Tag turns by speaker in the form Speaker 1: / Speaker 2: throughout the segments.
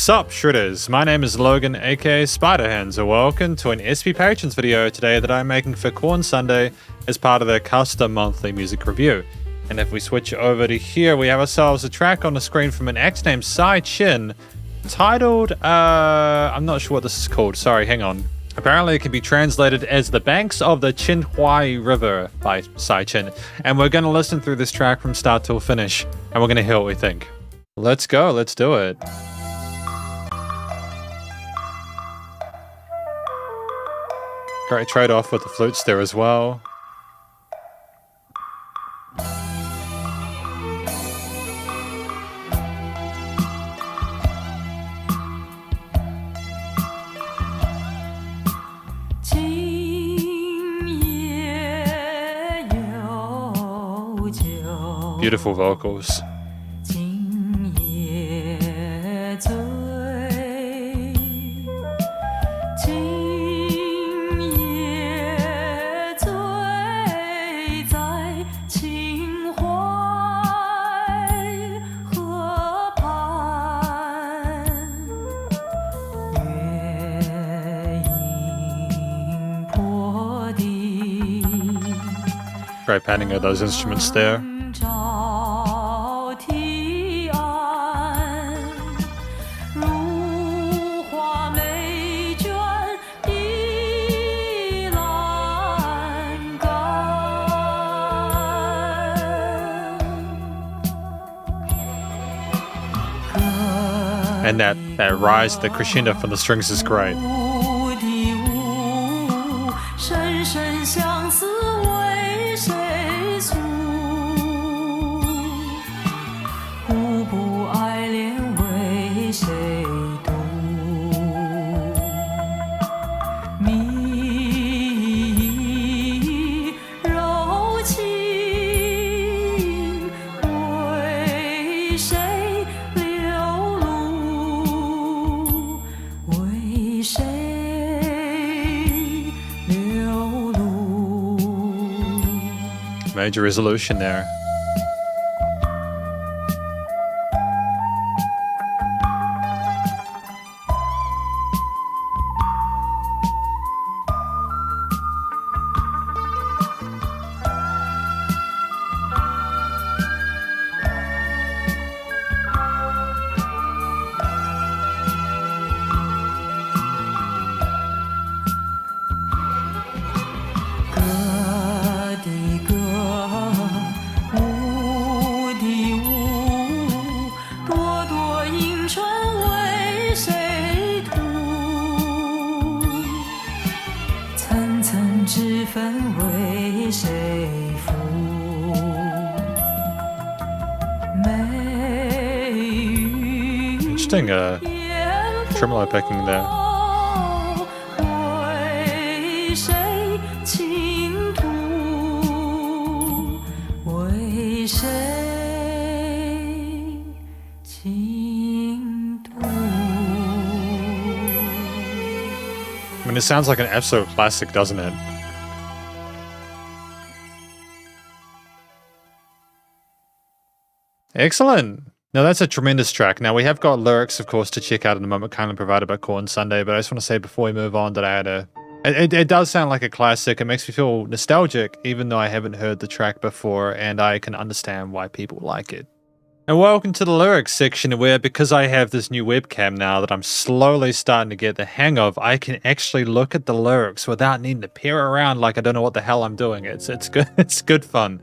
Speaker 1: Sup Shredders, my name is Logan aka Spiderhands, and welcome to an SP Patrons video today that I'm making for Corn Sunday as part of their custom monthly music review. And if we switch over to here, we have ourselves a track on the screen from an act named Tsai Chin, titled, I'm not sure what this is called, sorry, hang on. Apparently it can be translated as The Banks of the秦淮 River by Tsai Chin. And we're going to listen through this track from start till finish, and we're going to hear what we think. Let's go, let's do it. Great trade-off with the flutes there as well. Beautiful vocals. Great panning of those instruments there. And that rise, the crescendo from the strings is great. Major resolution there. Interesting tremolo picking there. I mean, it sounds like an absolute classic, doesn't it? Excellent. Now that's a tremendous track. Now we have got lyrics, of course, to check out in a moment, kindly provided by Corn Sunday, but I just want to say before we move on that I had it does sound like a classic. It makes me feel nostalgic, even though I haven't heard the track before, and I can understand why people like it. And welcome to the lyrics section, where because I have this new webcam now that I'm slowly starting to get the hang of, I can actually look at the lyrics without needing to peer around like I don't know what the hell I'm doing. It's good. It's good fun.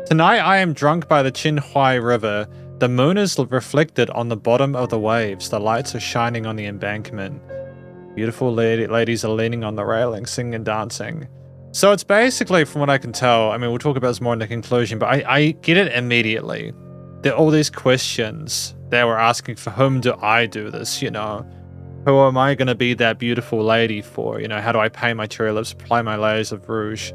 Speaker 1: Tonight I am drunk by the秦淮 River. The moon is reflected on the bottom of the waves. The lights are shining on the embankment. Beautiful ladies are leaning on the railing, singing and dancing. So it's basically, from what I can tell, I mean, we'll talk about this more in the conclusion, but I get it immediately. There are all these questions they were asking, for whom do I do this, you know? Who am I going to be that beautiful lady for? You know, how do I paint my cherry lips, apply my layers of rouge?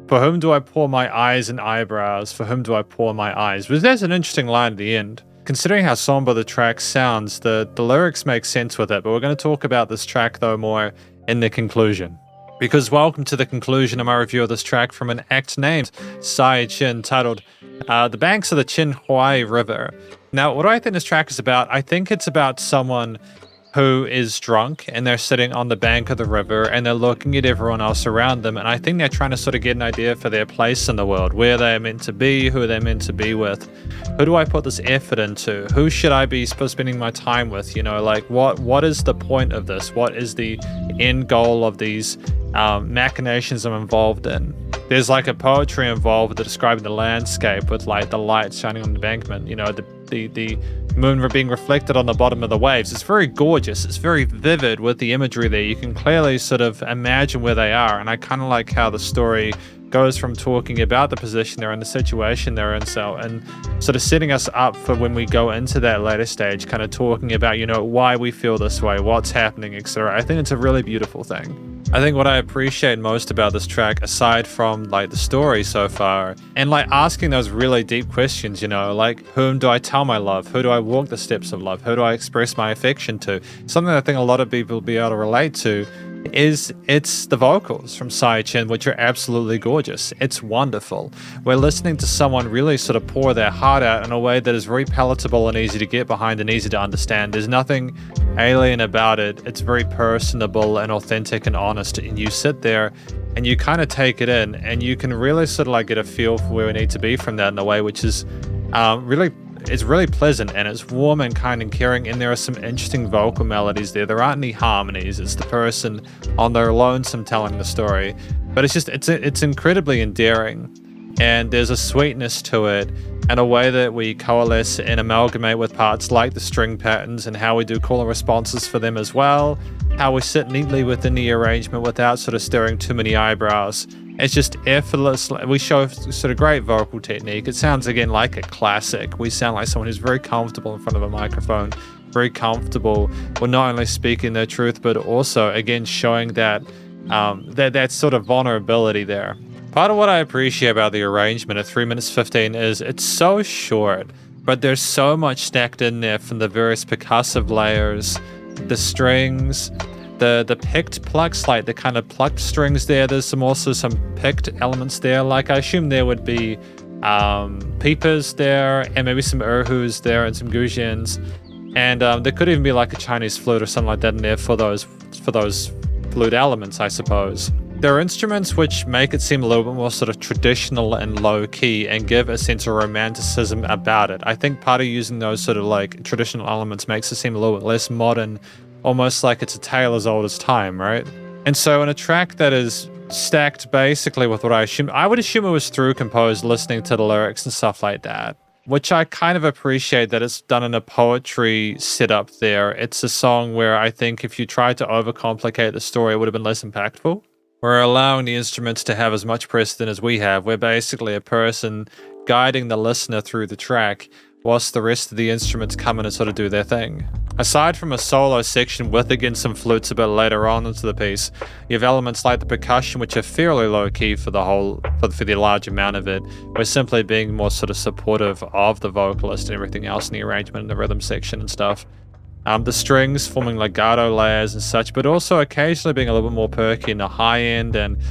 Speaker 1: For whom do I pour my eyes and eyebrows? For whom do I pour my eyes? But there's an interesting line at the end. Considering how somber the track sounds, the lyrics make sense with it, but we're going to talk about this track, though, more in the conclusion. Because welcome to the conclusion of my review of this track from an act named Tsai Chin, titled The Banks of the秦淮 River. Now, what do I think this track is about? I think it's about someone who is drunk, and they're sitting on the bank of the river and they're looking at everyone else around them. And I think they're trying to sort of get an idea for their place in the world, where they're meant to be, who they're meant to be with. Who do I put this effort into? Who should I be spending my time with? You know, like what is the point of this? What is the end goal of these machinations I'm involved in? There's like a poetry involved with describing the landscape with like the light shining on the embankment, you know, the moon being reflected on the bottom of the waves. It's very gorgeous. It's very vivid with the imagery there. You can clearly sort of imagine where they are. And I kind of like how the story goes from talking about the position they're in, the situation they're in, and sort of setting us up for when we go into that later stage, kind of talking about, you know, why we feel this way, what's happening, etc. I think it's a really beautiful thing. I think what I appreciate most about this track, aside from like the story so far, and like asking those really deep questions, you know, like whom do I tell my love? Who do I walk the steps of love? Who do I express my affection to? Something I think a lot of people will be able to relate to it's the vocals from Tsai Chin, which are absolutely gorgeous. It's wonderful. We're listening to someone really sort of pour their heart out in a way that is very palatable and easy to get behind and easy to understand. There's nothing alien about it. It's very personable and authentic and honest. And you sit there and you kind of take it in, and you can really sort of like get a feel for where we need to be from that in a way which is it's really pleasant, and it's warm and kind and caring, and there are some interesting vocal melodies there. There aren't any harmonies. It's the person on their lonesome telling the story, but it's incredibly endearing, and there's a sweetness to it and a way that we coalesce and amalgamate with parts like the string patterns and how we do call and responses for them as well, how we sit neatly within the arrangement without sort of stirring too many eyebrows. It's just effortless. We show sort of great vocal technique. It sounds, again, like a classic. We sound like someone who's very comfortable in front of a microphone, very comfortable with not only speaking their truth, but also, again, showing that that sort of vulnerability there. Part of what I appreciate about the arrangement at 3 minutes 15 is it's so short, but there's so much stacked in there from the various percussive layers, the strings, the picked plucks, like the kind of plucked strings there. There's also some picked elements there. Like I assume there would be peepers there, and maybe some erhus there, and some guzhens, and there could even be like a Chinese flute or something like that in there for those flute elements, I suppose. There are instruments which make it seem a little bit more sort of traditional and low key and give a sense of romanticism about it. I think part of using those sort of like traditional elements makes it seem a little bit less modern, almost like it's a tale as old as time, right? And so in a track that is stacked basically with what I would assume it was through composed listening to the lyrics and stuff like that, which I kind of appreciate that it's done in a poetry setup there. It's a song where I think if you tried to overcomplicate the story, it would have been less impactful. We're allowing the instruments to have as much precedent as we have. We're basically a person guiding the listener through the track, whilst the rest of the instruments come in and sort of do their thing. Aside from a solo section with, again, some flutes a bit later on into the piece, you have elements like the percussion, which are fairly low key for the large amount of it. We're simply being more sort of supportive of the vocalist and everything else in the arrangement and the rhythm section and stuff. The strings forming legato layers and such, but also occasionally being a little bit more perky in the high end, and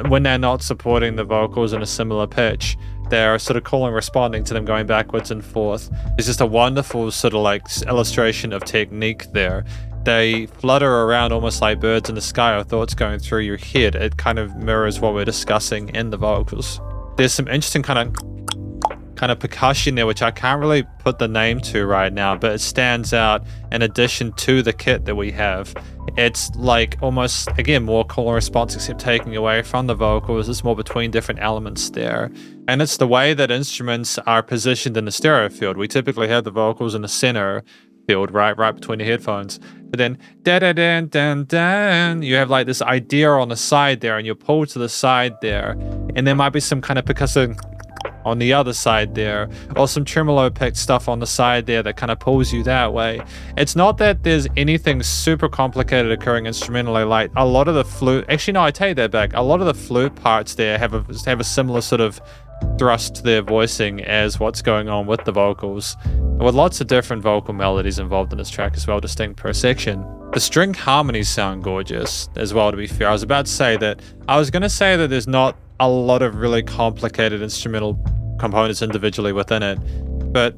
Speaker 1: when they're not supporting the vocals in a similar pitch, they're sort of calling, responding to them, going backwards and forth. It's just a wonderful sort of like illustration of technique there. They flutter around almost like birds in the sky or thoughts going through your head. It kind of mirrors what we're discussing in the vocals. There's some interesting kind of percussion there, which I can't really put the name to right now, but it stands out in addition to the kit that we have. It's like almost, again, more call and response, except taking away from the vocals. It's more between different elements there. And it's the way that instruments are positioned in the stereo field. We typically have the vocals in the center field, right between the headphones. But then, da-da-dan-dan-dan, you have like this idea on the side there, and you're pulled to the side there. And there might be some kind of percussive on the other side there, or some tremolo picked stuff on the side there that kind of pulls you that way. It's not that there's anything super complicated occurring instrumentally. Like a lot of the flute, actually no, I take that back. A lot of the flute parts there have a similar sort of thrust to their voicing as what's going on with the vocals, with lots of different vocal melodies involved in this track as well, distinct per section. The string harmonies sound gorgeous as well, to be fair. I was going to say that there's not a lot of really complicated instrumental components individually within it, but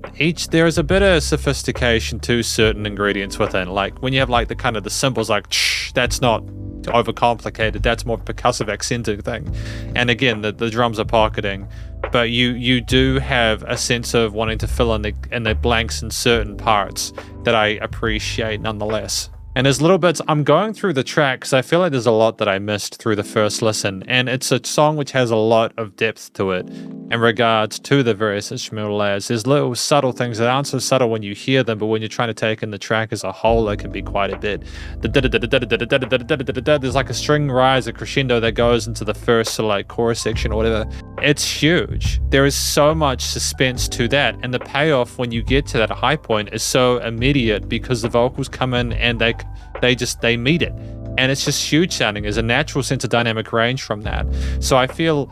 Speaker 1: there is a bit of sophistication to certain ingredients within. Like when you have like the kind of the symbols like that's not overcomplicated, that's more of a percussive accented thing. And again, the drums are pocketing, but you do have a sense of wanting to fill in the blanks in certain parts that I appreciate nonetheless. And there's little bits, I'm going through the track because I feel like there's a lot that I missed through the first listen, and it's a song which has a lot of depth to it in regards to the various instrumental layers. There's little subtle things that aren't so subtle when you hear them, but when you're trying to take in the track as a whole, it can be quite a bit. There's like a string rise, a crescendo that goes into the first sort of like chorus section or whatever. It's huge. There is so much suspense to that, and the payoff when you get to that high point is so immediate because the vocals come in and they meet it, and it's just huge sounding. There's a natural sense of dynamic range from that. So I feel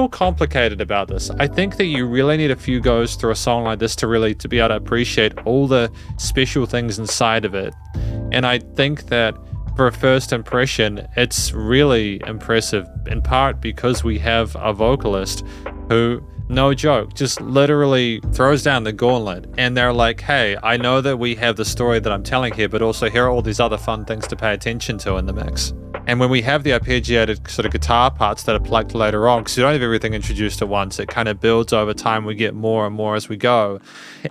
Speaker 1: complicated about this. I think that you really need a few goes through a song like this to be able to appreciate all the special things inside of it. And I think that for a first impression, it's really impressive, in part because we have a vocalist who, no joke, just literally throws down the gauntlet, and they're like, hey, I know that we have the story that I'm telling here, but also here are all these other fun things to pay attention to in the mix. And when we have the arpeggiated sort of guitar parts that are plucked later on, because you don't have everything introduced at once, it kind of builds over time, we get more and more as we go.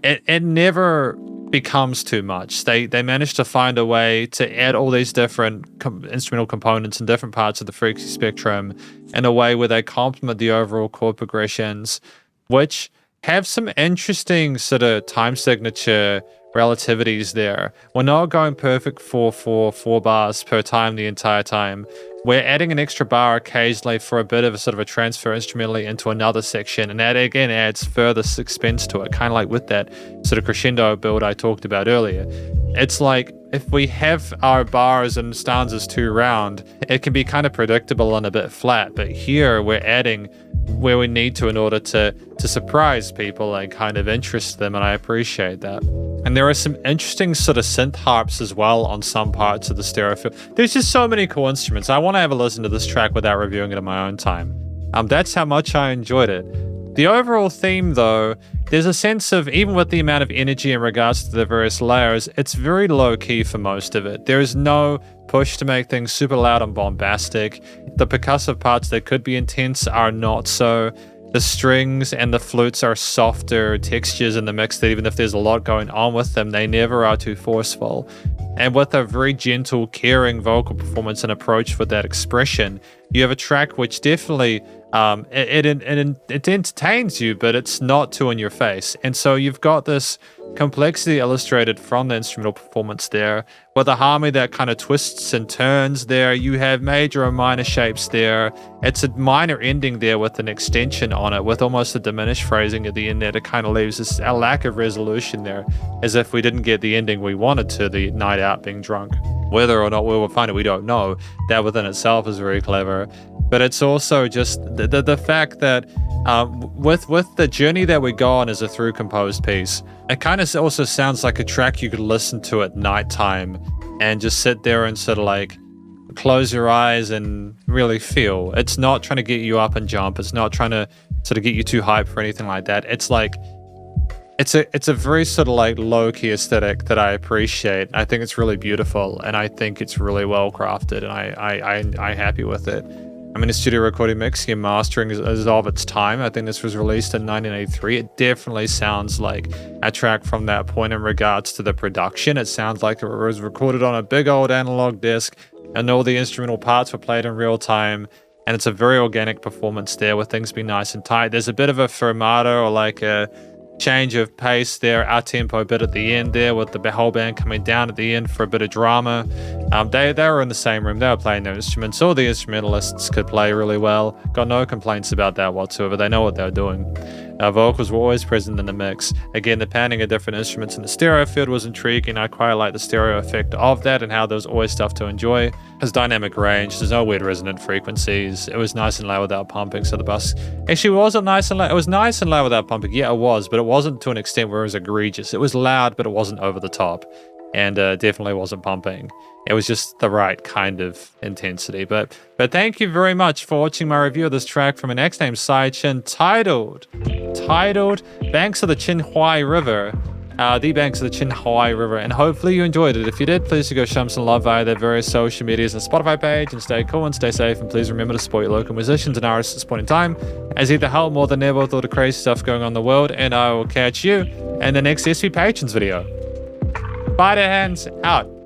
Speaker 1: It never becomes too much. They manage to find a way to add all these different instrumental components in different parts of the frequency spectrum in a way where they complement the overall chord progressions, which have some interesting sort of time signature relativities there. We're not going perfect 4/4 bars per time the entire time. We're adding an extra bar occasionally for a bit of a sort of a transfer instrumentally into another section, and that again adds further suspense to it, kind of like with that sort of crescendo build I talked about earlier. It's like if we have our bars and stanzas too round, it can be kind of predictable and a bit flat, but here we're adding where we need to in order to surprise people and kind of interest them, and I appreciate that. And there are some interesting sort of synth harps as well on some parts of the stereo field. There's just so many cool instruments. I want to have a listen to this track without reviewing it in my own time. That's how much I enjoyed it. The overall theme, though, there's a sense of, even with the amount of energy in regards to the various layers, it's very low-key for most of it. There is no push to make things super loud and bombastic. The percussive parts that could be intense are not so. The strings and the flutes are softer textures in the mix that even if there's a lot going on with them, they never are too forceful. And with a very gentle, caring vocal performance and approach with that expression, you have a track which definitely it entertains you, but it's not too in your face. And so you've got this complexity illustrated from the instrumental performance there, with a harmony that kind of twists and turns there. You have major and minor shapes there. It's a minor ending there with an extension on it, with almost a diminished phrasing at the end there that kind of leaves a lack of resolution there, as if we didn't get the ending we wanted to, the night out being drunk. Whether or not we will find it, we don't know. That within itself is very clever. But it's also just the fact that with the journey that we go on as a through composed piece, it kind of also sounds like a track you could listen to at nighttime and just sit there and sort of like close your eyes and really feel. It's not trying to get you up and jump. It's not trying to sort of get you too hyped for anything like that. It's like it's a very sort of like low-key aesthetic that I appreciate. I think it's really beautiful, and I think it's really well crafted, and I'm happy with it. I mean, a studio recording mixing and mastering is of its time. I think this was released in 1983. It definitely sounds like a track from that point in regards to the production. It sounds like it was recorded on a big old analog disc, and all the instrumental parts were played in real time. And it's a very organic performance there, with things being nice and tight. There's a bit of a fermata, or like a change of pace there, our tempo bit at the end there, with the whole band coming down at the end for a bit of drama. They were in the same room, they were playing their instruments. All the instrumentalists could play really well. Got no complaints about that whatsoever. They know what they're doing. Vocals were always present in the mix. Again, the panning of different instruments in the stereo field was intriguing. I quite like the stereo effect of that, and how there's always stuff to enjoy. There's dynamic range, there's no weird resonant frequencies. It was nice and loud without pumping, so the bass actually wasn't nice and loud. It was nice and loud without pumping. Yeah, it was, but it wasn't to an extent where it was egregious. It was loud, but it wasn't over the top, and definitely wasn't pumping. It was just the right kind of intensity. But thank you very much for watching my review of this track from an ex named Tsai Chin, titled titled Banks of the Qinhuai River. The banks of the Qinhuai River, and hopefully you enjoyed it. If you did, please do go show them some love via their various social medias and Spotify page, and stay cool and stay safe, and please remember to support your local musicians and artists at this point in time, as either help more than ever with all the crazy stuff going on in the world, and I will catch you in the next SP Patrons video. Spiderhands out.